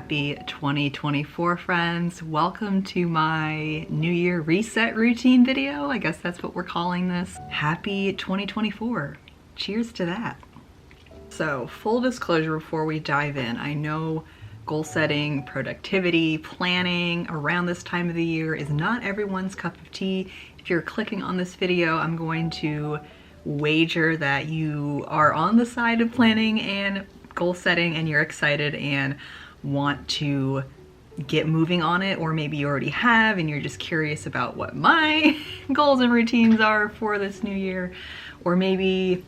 Happy 2024, friends. Welcome to my New Year reset routine video. I guess that's what we're calling this. Happy 2024. Cheers to that. So, full disclosure before we dive in, I know goal setting, productivity, planning around this time of the year is not everyone's cup of tea. If you're clicking on this video, I'm going to wager that you are on the side of planning and goal setting and you're excited and want to get moving on it, or maybe you already have and you're just curious about what my goals and routines are for this new year, or maybe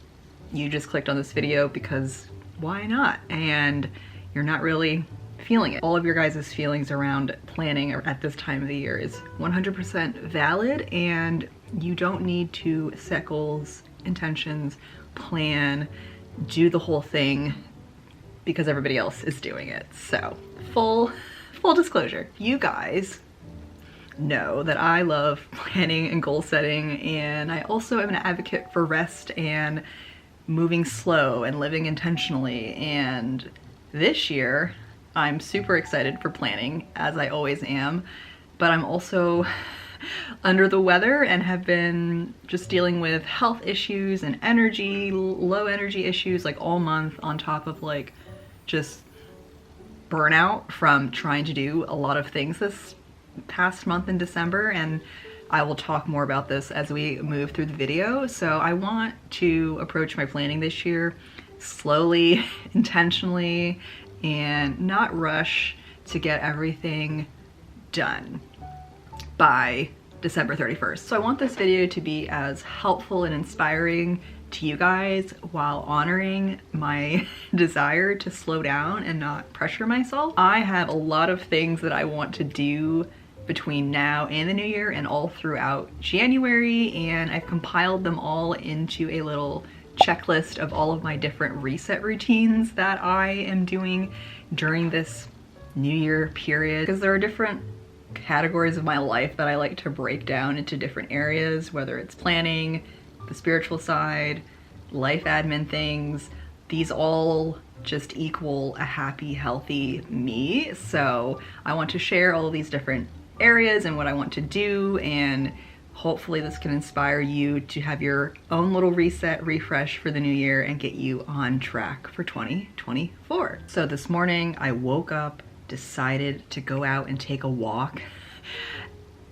you just clicked on this video because why not, and you're not really feeling it. All of your guys' feelings around planning at this time of the year is 100% valid, and you don't need to set goals, intentions, plan, do the whole thing because everybody else is doing it. So full disclosure, you guys know that I love planning and goal setting, and I also am an advocate for rest and moving slow and living intentionally. And this year I'm super excited for planning, as I always am, but I'm also under the weather and have been just dealing with health issues and low energy issues like all month, on top of like just burnout from trying to do a lot of things this past month in December, and I will talk more about this as we move through the video. So I want to approach my planning this year slowly, intentionally, and not rush to get everything done by December 31st. So I want this video to be as helpful and inspiring to you guys while honoring my desire to slow down and not pressure myself. I have a lot of things that I want to do between now and the new year and all throughout January, and I've compiled them all into a little checklist of all of my different reset routines that I am doing during this new year period, because there are different categories of my life that I like to break down into different areas, whether it's planning, the spiritual side, life admin things. These all just equal a happy, healthy me. So I want to share all of these different areas and what I want to do, and hopefully this can inspire you to have your own little reset, refresh for the new year and get you on track for 2024. So this morning I woke up, decided to go out and take a walk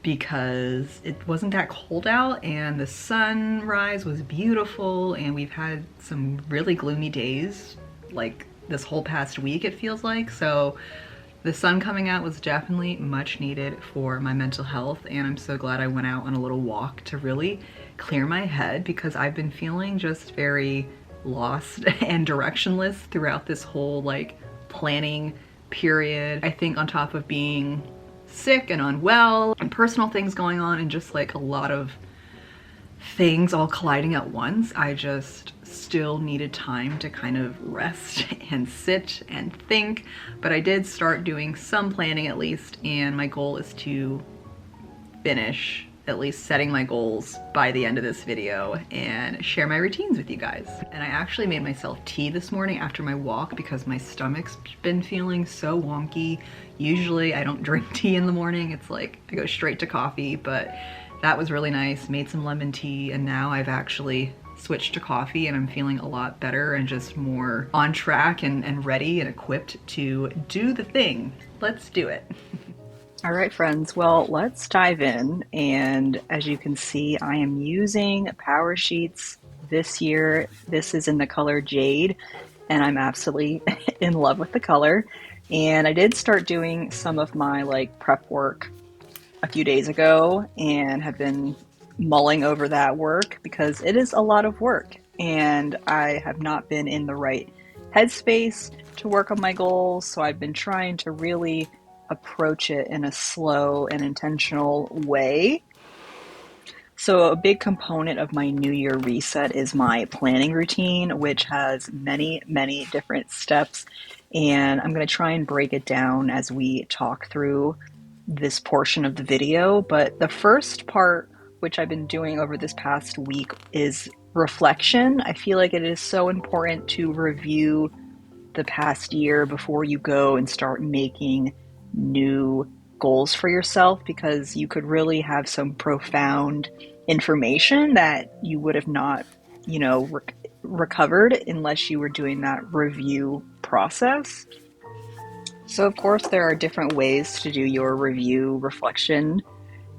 because it wasn't that cold out and the sunrise was beautiful, and we've had some really gloomy days like this whole past week, it feels like. So the sun coming out was definitely much needed for my mental health, and I'm so glad I went out on a little walk to really clear my head, because I've been feeling just very lost and directionless throughout this whole like planning period. I think on top of being sick and unwell and personal things going on and just like a lot of things all colliding at once, I just still needed time to kind of rest and sit and think. But I did start doing some planning at least, and my goal is to finish at least setting my goals by the end of this video and share my routines with you guys. And I actually made myself tea this morning after my walk because my stomach's been feeling so wonky. Usually I don't drink tea in the morning. It's like I go straight to coffee, but that was really nice. Made some lemon tea, and now I've actually switched to coffee and I'm feeling a lot better and just more on track and ready and equipped to do the thing. Let's do it. All right, friends, well, let's dive in. And as you can see, I am using Power Sheets this year. This is in the color Jade, and I'm absolutely in love with the color. And I did start doing some of my like prep work a few days ago and have been mulling over that work because it is a lot of work, and I have not been in the right headspace to work on my goals. So I've been trying to really approach it in a slow and intentional way. So a big component of my New Year reset is my planning routine, which has many different steps. And I'm going to try and break it down as we talk through this portion of the video. But the first part, which I've been doing over this past week, is reflection. I feel like it is so important to review the past year before you go and start making new goals for yourself, because you could really have some profound information that you would have not, recovered unless you were doing that review process. So of course there are different ways to do your review reflection,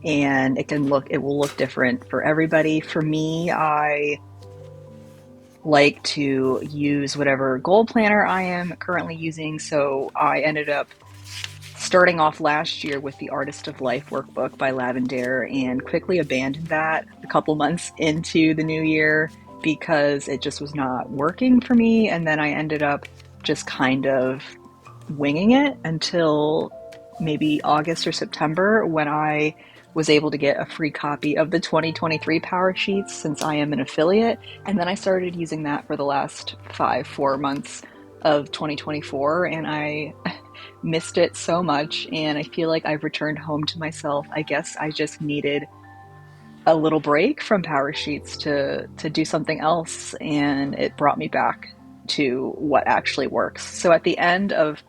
and it will look different for everybody. For me, I like to use whatever goal planner I am currently using. So I ended up starting off last year with the Artist of Life workbook by Lavender, and quickly abandoned that a couple months into the new year because it just was not working for me. And then I ended up just kind of winging it until maybe August or September, when I was able to get a free copy of the 2023 Power Sheets, since I am an affiliate. And then I started using that for the last 4 months of 2024, and I missed it so much, and I feel like I've returned home to myself. I guess I just needed a little break from Power Sheets to do something else, and it brought me back to what actually works. So at the end of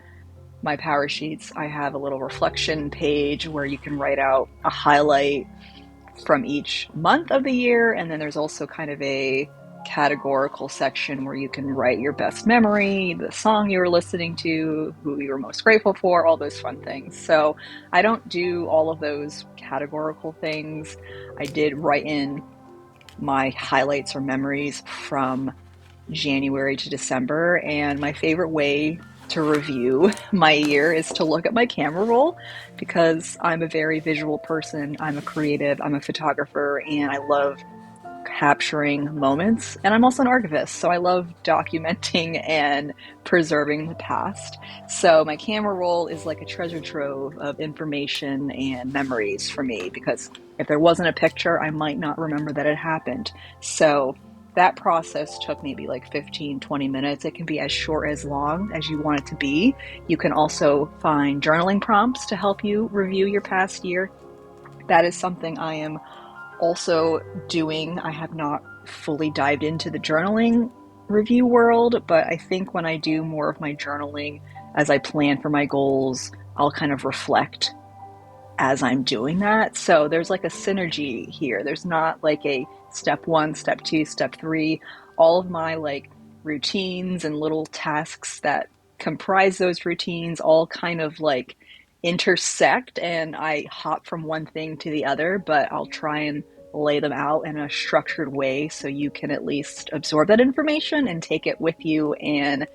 my Power Sheets, I have a little reflection page where you can write out a highlight from each month of the year, and then there's also kind of a categorical section where you can write your best memory, the song you were listening to, who you were most grateful for, all those fun things. So I don't do all of those categorical things. I did write in my highlights or memories from January to December, and my favorite way to review my year is to look at my camera roll, because I'm a very visual person. I'm a creative, I'm a photographer, and I love capturing moments. And I'm also an archivist, so I love documenting and preserving the past. So my camera roll is like a treasure trove of information and memories for me, because if there wasn't a picture, I might not remember that it happened. So that process took maybe like 15-20 minutes. It can be as short as long as you want it to be. You can also find journaling prompts to help you review your past year. That is something I am also doing. I have not fully dived into the journaling review world, but I think when I do more of my journaling as I plan for my goals, I'll kind of reflect as I'm doing that. So there's like a synergy here. There's not like a step 1, step 2, step 3. All of my like routines and little tasks that comprise those routines all kind of like intersect, and I hop from one thing to the other, but I'll try and lay them out in a structured way so you can at least absorb that information and take it with you and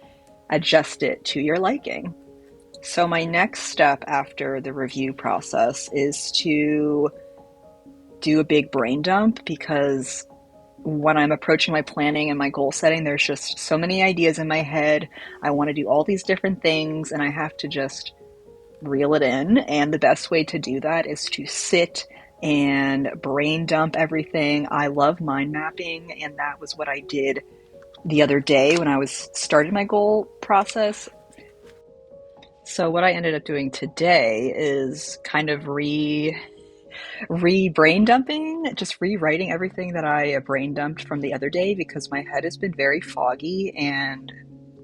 adjust it to your liking. So my next step after the review process is to do a big brain dump, because when I'm approaching my planning and my goal setting, there's just so many ideas in my head. I want to do all these different things, and I have to just reel it in. And the best way to do that is to sit and brain dump everything. I love mind mapping, and that was what I did the other day when I was starting my goal process. So what I ended up doing today is kind of brain dumping, just rewriting everything that I brain dumped from the other day, because my head has been very foggy and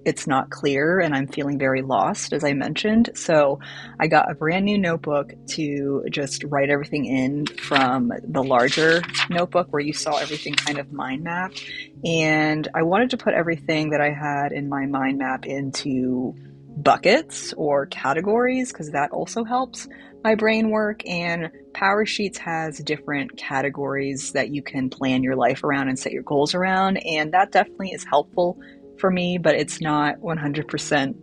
it's not clear, and I'm feeling very lost, as I mentioned. So I got a brand new notebook to just write everything in from the larger notebook where you saw everything kind of mind mapped. And I wanted to put everything that I had in my mind map into buckets or categories, because that also helps my brain work. And Power Sheets has different categories that you can plan your life around and set your goals around, and that definitely is helpful for me, but it's not 100%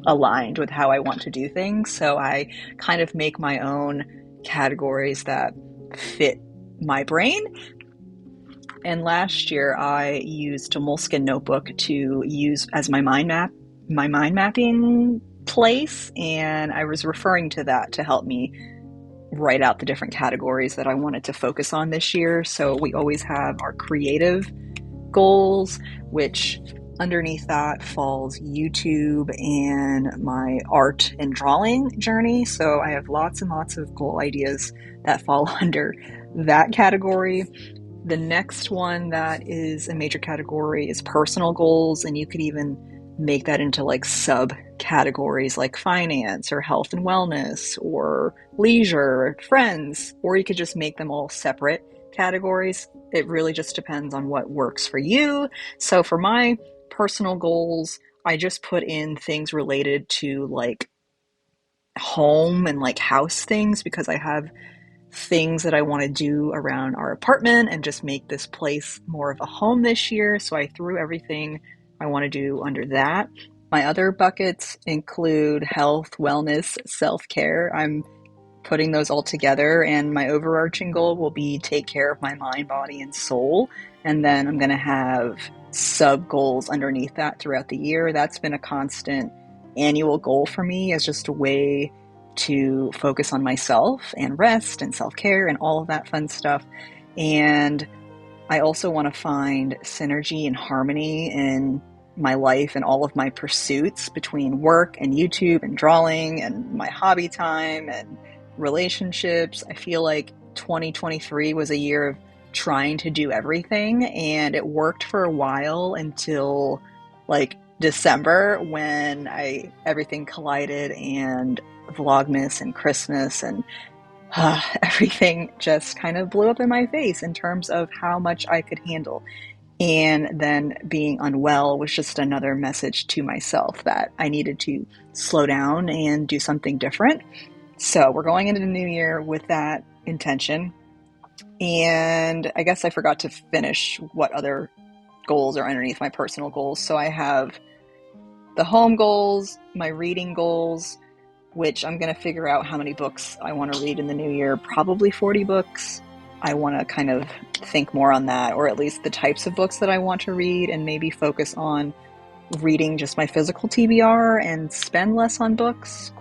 aligned with how I want to do things. So I kind of make my own categories that fit my brain. And last year I used a Moleskine notebook to use as my mind mapping place, and I was referring to that to help me write out the different categories that I wanted to focus on this year. So we always have our creative goals, which underneath that falls YouTube and my art and drawing journey. So I have lots and lots of goal ideas that fall under that category. The next one that is a major category is personal goals, and you could even make that into like subcategories like finance or health and wellness or leisure or friends, or you could just make them all separate categories. It really just depends on what works for you. So for my personal goals, I just put in things related to like home and like house things, because I have things that I want to do around our apartment and just make this place more of a home this year. So I threw everything I want to do under that. My other buckets include health, wellness, self-care. I'm putting those all together, and my overarching goal will be take care of my mind, body, and soul. And then I'm going to have sub goals underneath that throughout the year. That's been a constant annual goal for me, as just a way to focus on myself and rest and self-care and all of that fun stuff. And I also want to find synergy and harmony in my life and all of my pursuits between work and YouTube and drawing and my hobby time and relationships. I feel like 2023 was a year of trying to do everything, and it worked for a while until like December, when everything collided, and Vlogmas and Christmas and everything just kind of blew up in my face in terms of how much I could handle. And then being unwell was just another message to myself that I needed to slow down and do something different. So we're going into the new year with that intention. And I guess I forgot to finish what other goals are underneath my personal goals. So I have the home goals, my reading goals, which I'm going to figure out how many books I want to read in the new year, probably 40 books. I want to kind of think more on that, or at least the types of books that I want to read, and maybe focus on reading just my physical TBR and spend less on books, ?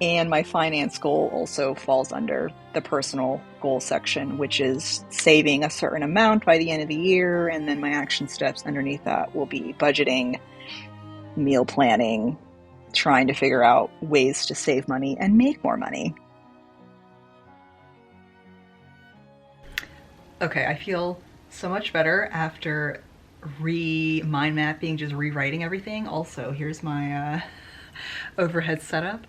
And my finance goal also falls under the personal goal section, which is saving a certain amount by the end of the year. And then my action steps underneath that will be budgeting, meal planning, trying to figure out ways to save money and make more money. Okay, I feel so much better after mind mapping, just rewriting everything. Also, here's my overhead setup,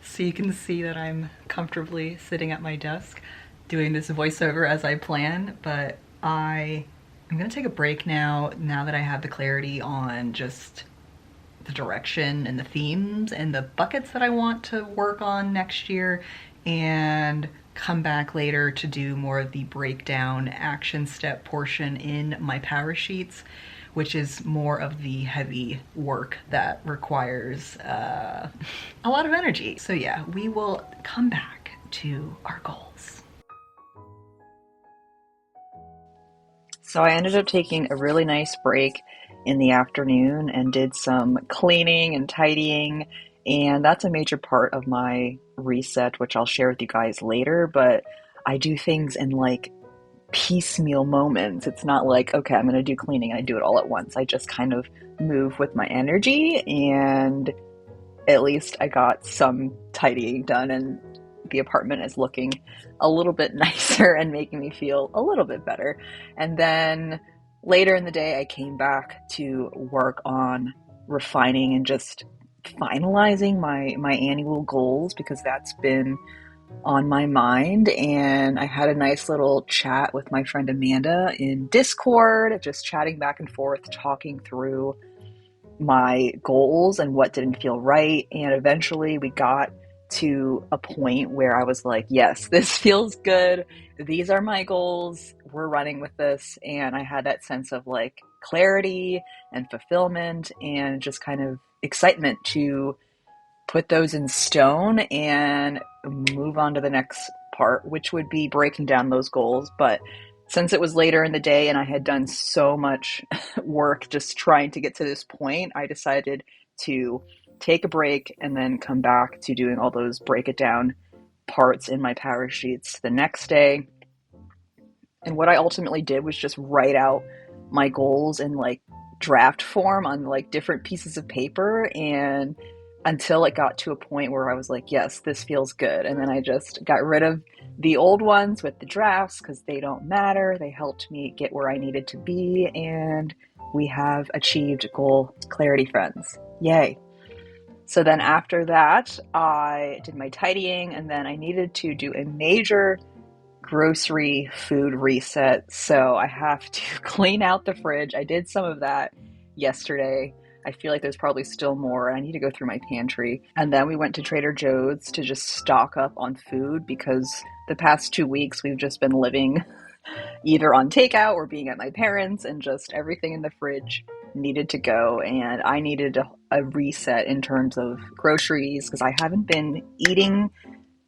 so you can see that I'm comfortably sitting at my desk doing this voiceover as I plan. But I'm gonna take a break now that I have the clarity on just the direction and the themes and the buckets that I want to work on next year, and come back later to do more of the breakdown action step portion in my power sheets, which is more of the heavy work that requires a lot of energy. So yeah, we will come back to our goals. So I ended up taking a really nice break in the afternoon and did some cleaning and tidying, and that's a major part of my reset, which I'll share with you guys later. But I do things in like piecemeal moments. It's not like, okay, I'm going to do cleaning and I do it all at once. I just kind of move with my energy, and at least I got some tidying done, and the apartment is looking a little bit nicer and making me feel a little bit better. And then later in the day, I came back to work on refining and just finalizing my annual goals, because that's been on my mind. And I had a nice little chat with my friend Amanda in Discord, just chatting back and forth, talking through my goals and what didn't feel right. And eventually we got to a point where I was like, yes, this feels good. These are my goals. We're running with this. And I had that sense of like clarity and fulfillment and just kind of excitement to put those in stone and move on to the next part, which would be breaking down those goals. But since it was later in the day and I had done so much work just trying to get to this point, I decided to take a break and then come back to doing all those break it down parts in my power sheets the next day. And what I ultimately did was just write out my goals in like draft form on like different pieces of paper, and until it got to a point where I was like, yes, this feels good. And then I just got rid of the old ones with the drafts because they don't matter. They helped me get where I needed to be. And we have achieved goal clarity, friends. Yay. So then after that, I did my tidying, and then I needed to do a major grocery food reset. So I have to clean out the fridge. I did some of that yesterday. I feel like there's probably still more. I need to go through my pantry. And then we went to Trader Joe's to just stock up on food because the past 2 weeks we've just been living either on takeout or being at my parents', and just everything in the fridge needed to go. And I needed a reset in terms of groceries because I haven't been eating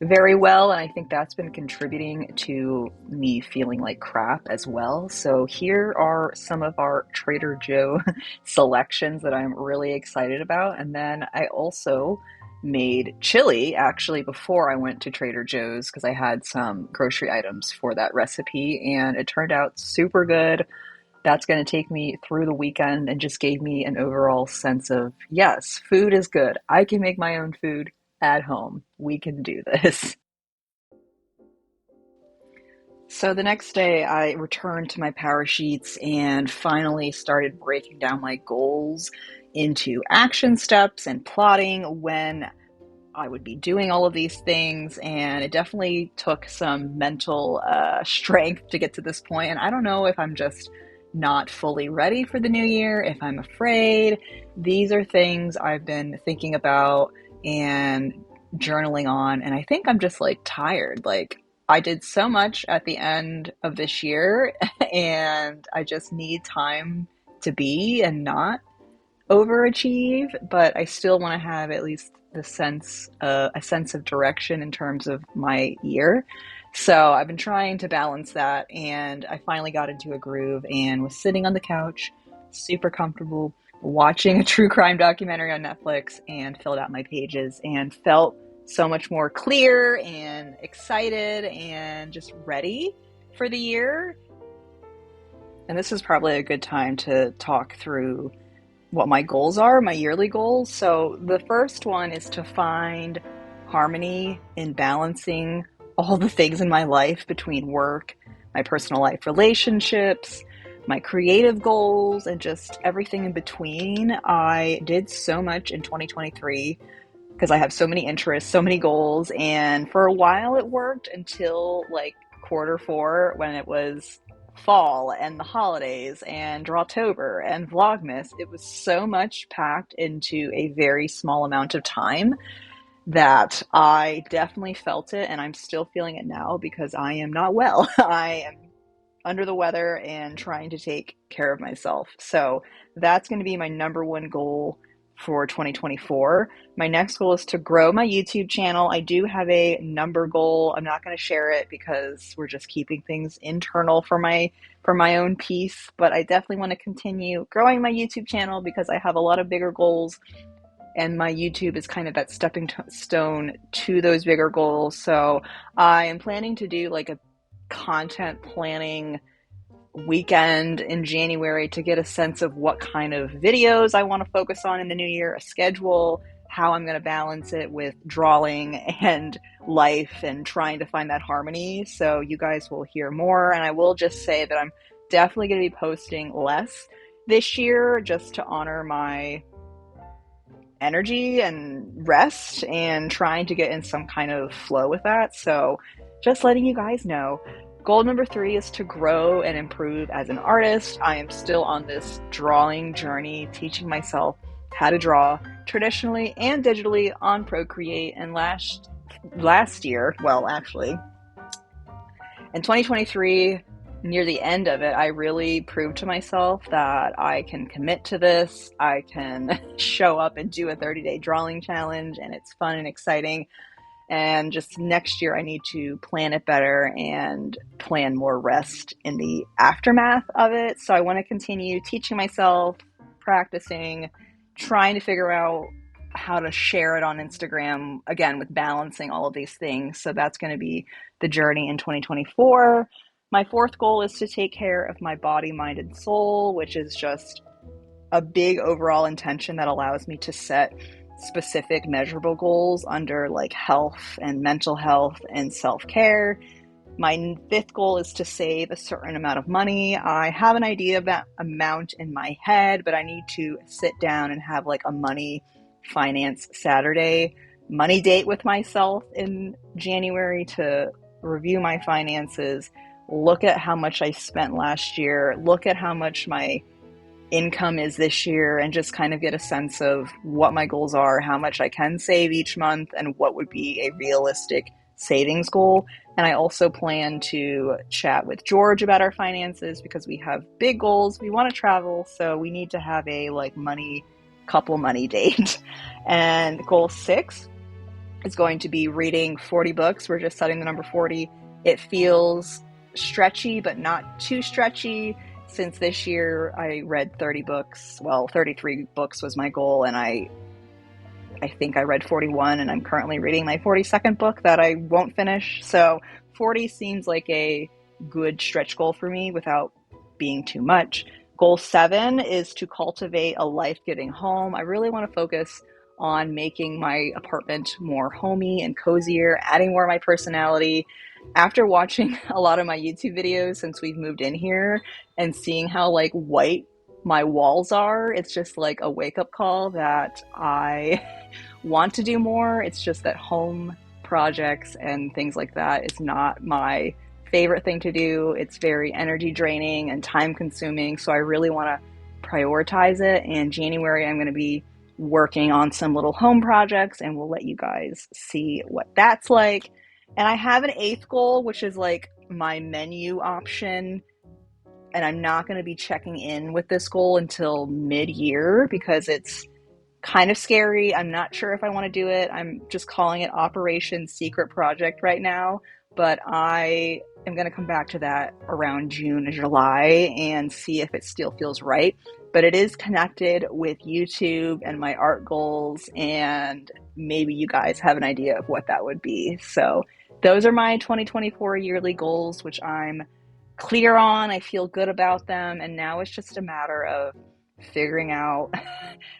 very well, and I think that's been contributing to me feeling like crap as well. So here are some of our Trader Joe selections that I'm really excited about. And then I also made chili actually before I went to Trader Joe's because I had some grocery items for that recipe, and it turned out super good. That's going to take me through the weekend and just gave me an overall sense of, yes, food is good. I can make my own food at home. We can do this. So the next day I returned to my power sheets and finally started breaking down my goals into action steps and plotting when I would be doing all of these things. And it definitely took some mental strength to get to this point. And I don't know if I'm just not fully ready for the new year, if I'm afraid. These are things I've been thinking about and journaling on, and I think I'm just like tired. Like, I did so much at the end of this year and I just need time to be and not overachieve, but I still want to have at least a sense of direction in terms of my year. So I've been trying to balance that, and I finally got into a groove and was sitting on the couch, super comfortable, watching a true crime documentary on Netflix, and filled out my pages and felt so much more clear and excited and just ready for the year. And this is probably a good time to talk through what my goals are, my yearly goals. So the first one is to find harmony in balancing all the things in my life between work, my personal life relationships, my creative goals, and just everything in between. I did so much in 2023 because I have so many interests, so many goals, and for a while it worked until like Q4 when it was fall and the holidays and Drawtober and Vlogmas. It was so much packed into a very small amount of time that I definitely felt it, and I'm still feeling it now because I am not well. I am under the weather and trying to take care of myself. So that's going to be my number one goal for 2024. My next goal is to grow my YouTube channel. I do have a number goal. I'm not going to share it because we're just keeping things internal for my own peace, but I definitely want to continue growing my YouTube channel because I have a lot of bigger goals, and my YouTube is kind of that stepping stone to those bigger goals. So I am planning to do like a content planning weekend in January to get a sense of what kind of videos I want to focus on in the new year, a schedule, how I'm going to balance it with drawing and life and trying to find that harmony. So you guys will hear more, and I will just say that I'm definitely going to be posting less this year just to honor my energy and rest and trying to get in some kind of flow with that. So just letting you guys know. Goal number 3 is to grow and improve as an artist. I am still on this drawing journey, teaching myself how to draw traditionally and digitally on Procreate. And last year, well, actually, in 2023, near the end of it, I really proved to myself that I can commit to this. I can show up and do a 30-day drawing challenge, and it's fun and exciting. And just next year, I need to plan it better and plan more rest in the aftermath of it. So I want to continue teaching myself, practicing, trying to figure out how to share it on Instagram, again, with balancing all of these things. So that's going to be the journey in 2024. My 4th goal is to take care of my body, mind, and soul, which is just a big overall intention that allows me to set specific measurable goals under like health and mental health and self-care. My fifth goal is to save a certain amount of money. I have an idea of that amount in my head, but I need to sit down and have like a money finance Saturday money date with myself in January to review my finances, look at how much I spent last year, look at how much my income is this year, and just kind of get a sense of what my goals are, how much I can save each month, and what would be a realistic savings goal. And I also plan to chat with George about our finances because we have big goals. We want to travel, so we need to have a like couple money date. And goal 6 is going to be reading 40 books. We're just setting the number 40. It feels stretchy, but not too stretchy. Since this year I read 30 books, well, 33 books was my goal, and I think I read 41, and I'm currently reading my 42nd book that I won't finish. So 40 seems like a good stretch goal for me without being too much. Goal 7 is to cultivate a life-giving home. I really want to focus on making my apartment more homey and cozier, adding more of my personality. After watching a lot of my YouTube videos since we've moved in here and seeing how like white my walls are, it's just like a wake-up call that I want to do more. It's just that home projects and things like that is not my favorite thing to do. It's very energy draining and time consuming, so I really want to prioritize it. In January I'm going to be working on some little home projects, and we'll let you guys see what that's like. And I have an 8th goal, which is like my menu option, and I'm not going to be checking in with this goal until mid-year because it's kind of scary. I'm not sure if I want to do it. I'm just calling it Operation Secret Project right now, but I am going to come back to that around June or July and see if it still feels right. But it is connected with YouTube and my art goals, and maybe you guys have an idea of what that would be. So those are my 2024 yearly goals, which I'm clear on. I feel good about them, and now it's just a matter of figuring out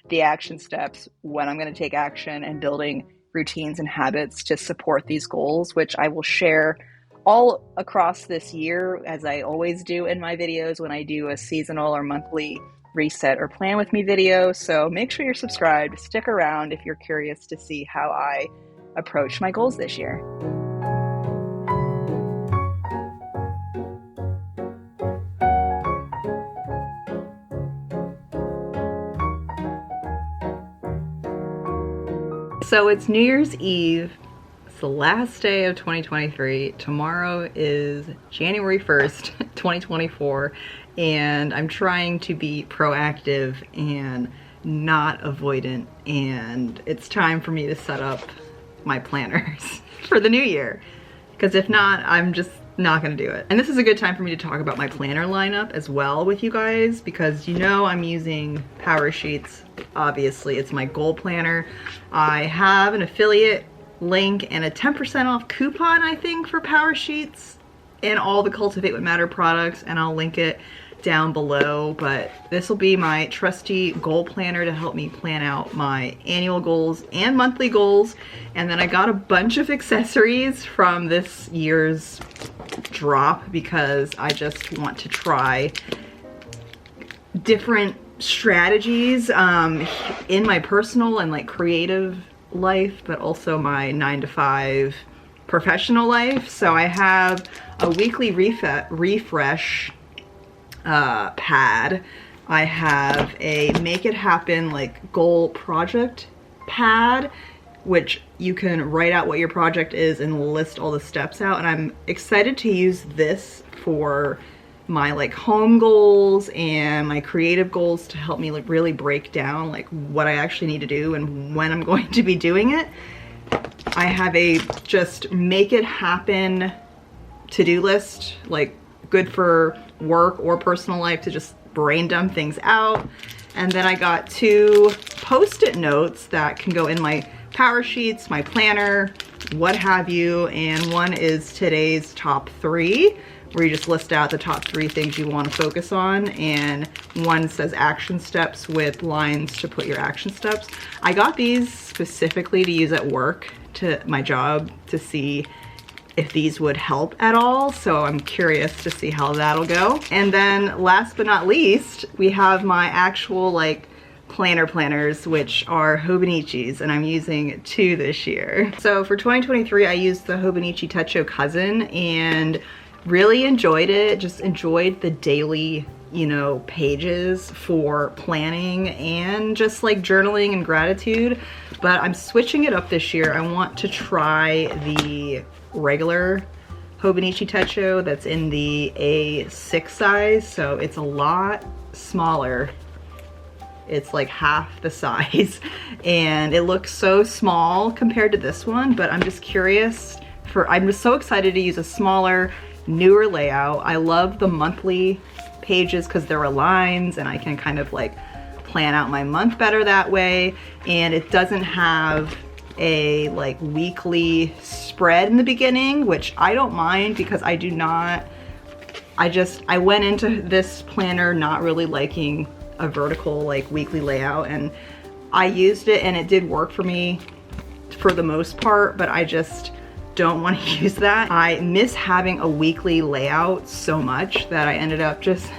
the action steps, when I'm going to take action, and building routines and habits to support these goals, which I will share all across this year, as I always do in my videos when I do a seasonal or monthly reset or plan with me video. So make sure you're subscribed. Stick around if you're curious to see how I approach my goals this year. So it's New Year's Eve. It's the last day of 2023. Tomorrow is January 1st, 2024, and I'm trying to be proactive and not avoidant, and it's time for me to set up my planners for the new year, because if not, I'm just not gonna do it. And this is a good time for me to talk about my planner lineup as well with you guys, because you know I'm using Power Sheets. Obviously, it's my goal planner. I have an affiliate link and a 10% off coupon, I think, for Power Sheets and all the Cultivate What Matter products, and I'll link it down below. But this will be my trusty goal planner to help me plan out my annual goals and monthly goals. And then I got a bunch of accessories from this year's drop because I just want to try different strategies in my personal and like creative life, but also my 9-to-5 professional life. So I have a weekly refresh pad. I have a make it happen like goal project pad, which you can write out what your project is and list all the steps out. And I'm excited to use this for my like home goals and my creative goals to help me like really break down like what I actually need to do and when I'm going to be doing it. I have a just make it happen to-do list, like good for work or personal life to just brain dump things out. And then I got 2 post-it notes that can go in my Power Sheets, my planner, what have you. And one is today's top 3, where you just list out the top 3 things you want to focus on. And one says action steps with lines to put your action steps. I got these specifically to use at work, to my job, to see if these would help at all. So I'm curious to see how that'll go. And then last but not least, we have my actual like planners, which are hobonichis, and I'm using 2 this year. So for 2023, I used the Hobonichi Techo Cousin and really enjoyed it. Just enjoyed the daily, you know, pages for planning and just like journaling and gratitude. But I'm switching it up this year. I want to try the regular Hobonichi Techo that's in the A6 size, so it's a lot smaller. It's like half the size and it looks so small compared to this one, but I'm just curious I'm just so excited to use a smaller, newer layout. I love the monthly pages because there are lines and I can kind of like plan out my month better that way, and it doesn't have a like weekly spread in the beginning, which I don't mind because I went into this planner not really liking a vertical like weekly layout, and I used it and it did work for me for the most part, but I just don't want to use that. I miss having a weekly layout so much that I ended up just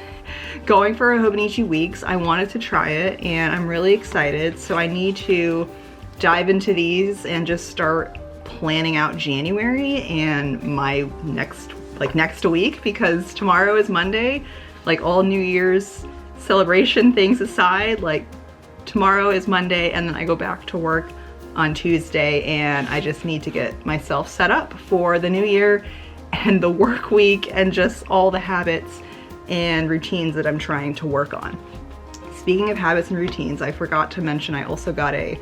going for a Hobonichi Weeks. I wanted to try it and I'm really excited, so I need to dive into these and just start planning out January and my next week, because tomorrow is Monday. Like all New Year's celebration things aside, like tomorrow is Monday and then I go back to work on Tuesday, and I just need to get myself set up for the new year and the work week and just all the habits and routines that I'm trying to work on. Speaking of habits and routines, I forgot to mention I also got a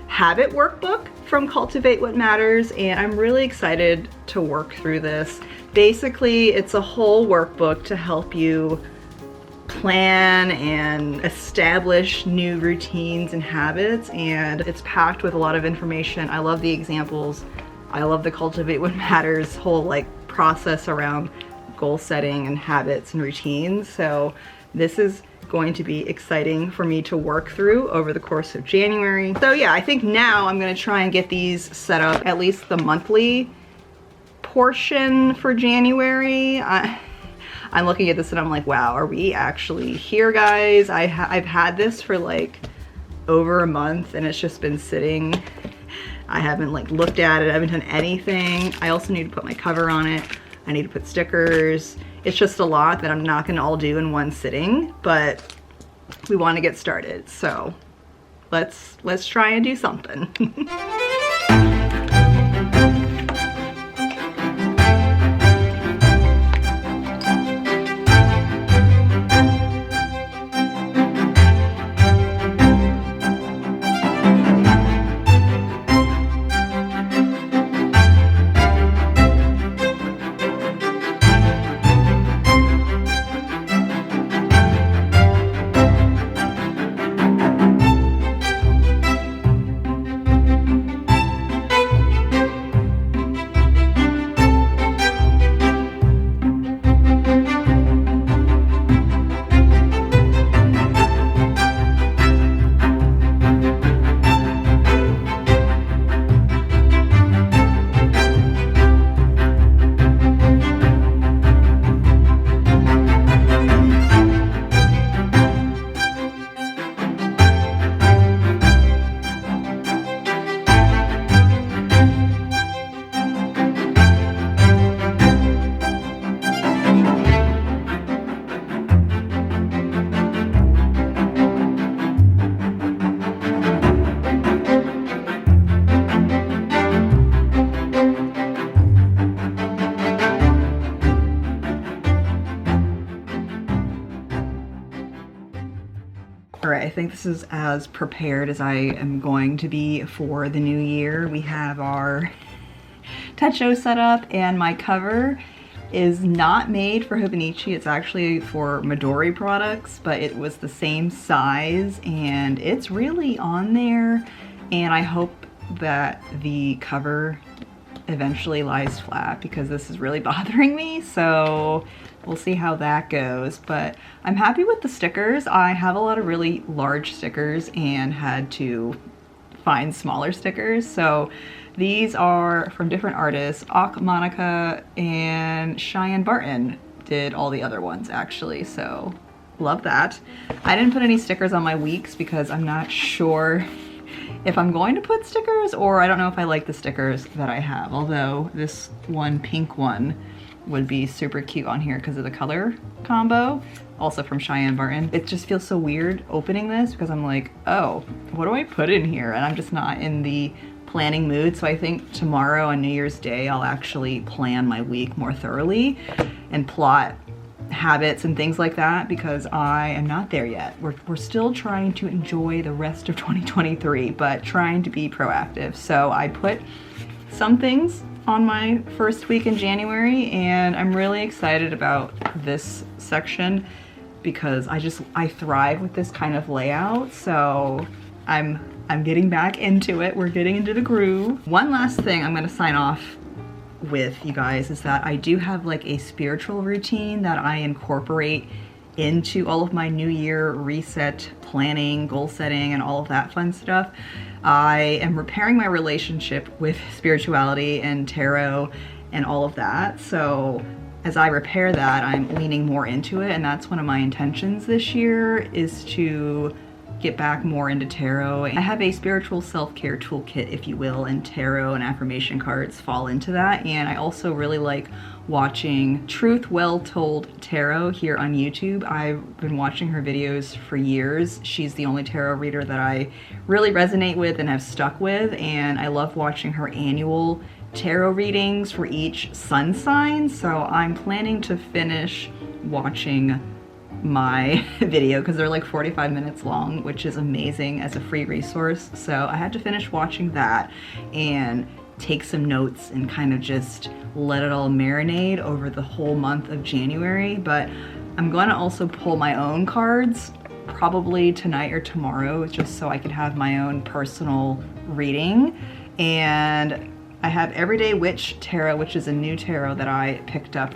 habit workbook from Cultivate What Matters, and I'm really excited to work through this. Basically, it's a whole workbook to help you plan and establish new routines and habits, and it's packed with a lot of information. I love the examples. I love the Cultivate What Matters whole like process around goal setting and habits and routines. So this is going to be exciting for me to work through over the course of January. So yeah, I think now I'm gonna try and get these set up, at least the monthly portion for January. I'm looking at this and I'm like, wow, are we actually here, guys? I've had this for like over a month and it's just been sitting. I haven't like looked at it, I haven't done anything. I also need to put my cover on it. I need to put stickers. It's just a lot that I'm not gonna all do in one sitting, but we wanna get started. So let's try and do something. All right, I think this is as prepared as I am going to be for the new year. We have our Techo set up, and my cover is not made for Hobonichi. It's actually for Midori products, but it was the same size and it's really on there. And I hope that the cover eventually lies flat because this is really bothering me. So we'll see how that goes, but I'm happy with the stickers. I have a lot of really large stickers and had to find smaller stickers. So these are from different artists. Monica and Cheyenne Barton did all the other ones actually, so love that. I didn't put any stickers on my weeks because I'm not sure if I'm going to put stickers, or I don't know if I like the stickers that I have, although this one pink one would be super cute on here because of the color combo, also from Cheyenne Barton. It just feels so weird opening this because I'm like, oh, what do I put in here? And I'm just not in the planning mood. So I think tomorrow on New Year's Day, I'll actually plan my week more thoroughly and plot habits and things like that, because I am not there yet. We're still trying to enjoy the rest of 2023, but trying to be proactive. So I put some things on my first week in January, and I'm really excited about this section because I thrive with this kind of layout. So I'm getting back into it. We're getting into the groove. One last thing I'm gonna sign off with, you guys, is that I do have like a spiritual routine that I incorporate into all of my New Year reset planning, goal setting, and all of that fun stuff. I am repairing my relationship with spirituality and tarot and all of that. So as I repair that, I'm leaning more into it, and that's one of my intentions this year, is to get back more into tarot. I have a spiritual self-care toolkit, if you will, and tarot and affirmation cards fall into that. And I also really like watching Truth Well Told Tarot here on YouTube. I've been watching her videos for years. She's the only tarot reader that I really resonate with and have stuck with, and I love watching her annual tarot readings for each sun sign. So I'm planning to finish watching my video because they're like 45 minutes long, which is amazing as a free resource. So I had to finish watching that and take some notes and kind of just let it all marinate over the whole month of January. But I'm going to also pull my own cards probably tonight or tomorrow, just so I could have my own personal reading. And I have Everyday Witch Tarot, which is a new tarot that I picked up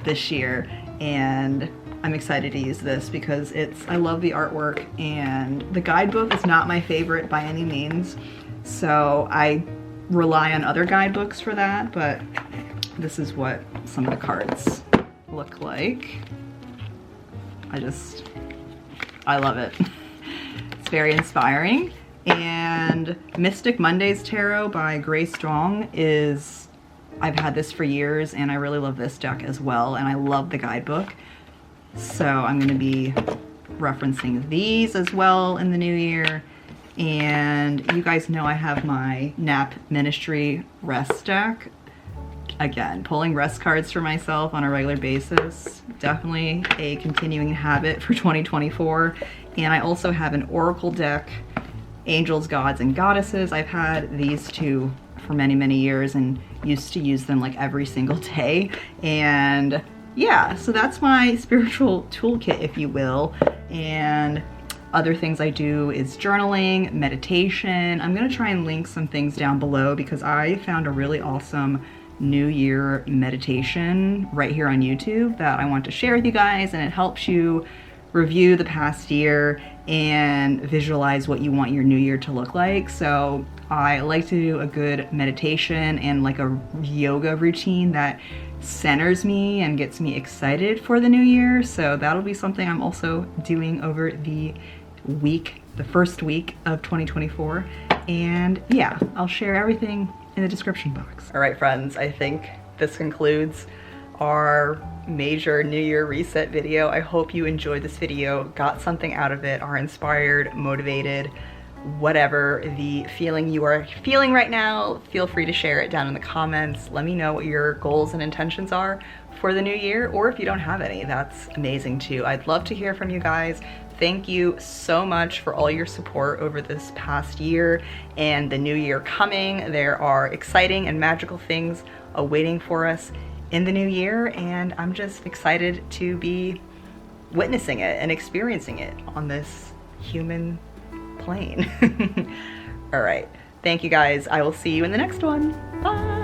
this year, and I'm excited to use this because I love the artwork, and the guidebook is not my favorite by any means, so I rely on other guidebooks for that, but this is what some of the cards look like. I love it. It's very inspiring. And Mystic Mondays Tarot by Grace Strong I've had this for years, and I really love this deck as well, and I love the guidebook. So I'm going to be referencing these as well in the new year. And you guys know I have my Nap Ministry rest deck. Again, pulling rest cards for myself on a regular basis. Definitely a continuing habit for 2024. And I also have an Oracle deck, Angels, Gods, and Goddesses. I've had these two for many, many years and used to use them like every single day. And yeah, so that's my spiritual toolkit, if you will. And other things I do is journaling, meditation. I'm gonna try and link some things down below because I found a really awesome New Year meditation right here on YouTube that I want to share with you guys, and it helps you review the past year and visualize what you want your new year to look like. So I like to do a good meditation and like a yoga routine that centers me and gets me excited for the new year. So that'll be something I'm also doing over the first week of 2024. And yeah, I'll share everything in the description box. All right, friends, I think this concludes our major New Year reset video. I hope you enjoyed this video, got something out of it, are inspired, motivated, whatever the feeling you are feeling right now. Feel free to share it down in the comments. Let me know what your goals and intentions are for the new year, or if you don't have any, that's amazing too. I'd love to hear from you guys. Thank you so much for all your support over this past year and the new year coming. There are exciting and magical things awaiting for us in the new year, and I'm just excited to be witnessing it and experiencing it on this human plane. All right, thank you guys. I will see you in the next one. Bye.